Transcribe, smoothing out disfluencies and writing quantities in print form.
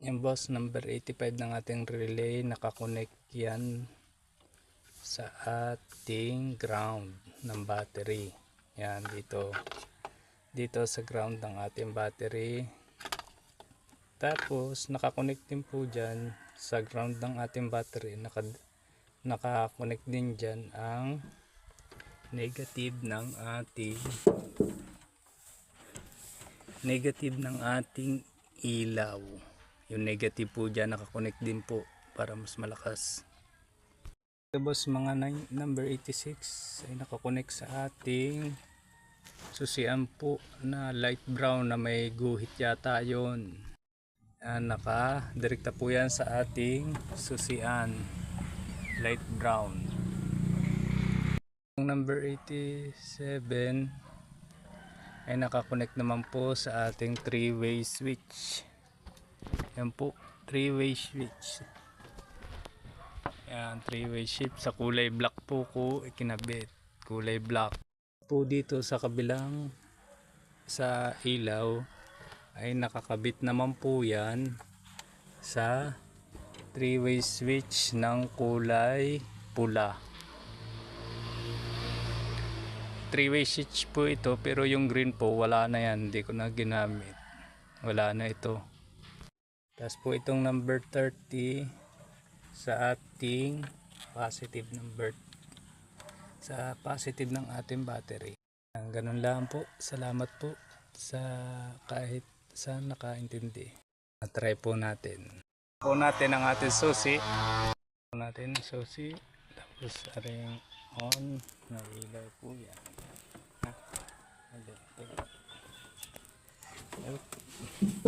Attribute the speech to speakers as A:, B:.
A: Yung boss, number 85 ng ating relay, nakakonect yan sa ating ground ng battery. Yan, dito sa ground ng ating battery. Tapos nakakonect din po dyan sa ground ng ating battery, nakakonect din dyan ang negative ng ating ilaw. Yung negative po dyan nakakonect din po para mas malakas. Tapos mga number 86 ay nakakonect sa ating susian po na light brown na may guhit yata yun. Naka-direkta po yan sa ating susian light brown. Yung number 87 ay nakakonect naman po sa ating 3-way switch. Yan po, 3-way switch. Yan, 3-way switch sa kulay black po ko ikinabit. Kulay black. Po dito sa kabilang sa ilaw ay nakakabit naman po yan sa 3-way switch ng kulay pula. 3-way switch po ito, pero yung green po wala na yan, hindi ko na ginamit, wala na ito. Tapos po itong number 30 sa ating positive sa positive ng ating battery. Ganun lang po. Salamat po sa kahit sa nakaintindi. Try po natin. Ang ating susi. Tapos aring on. Nailaw po yan. Okay.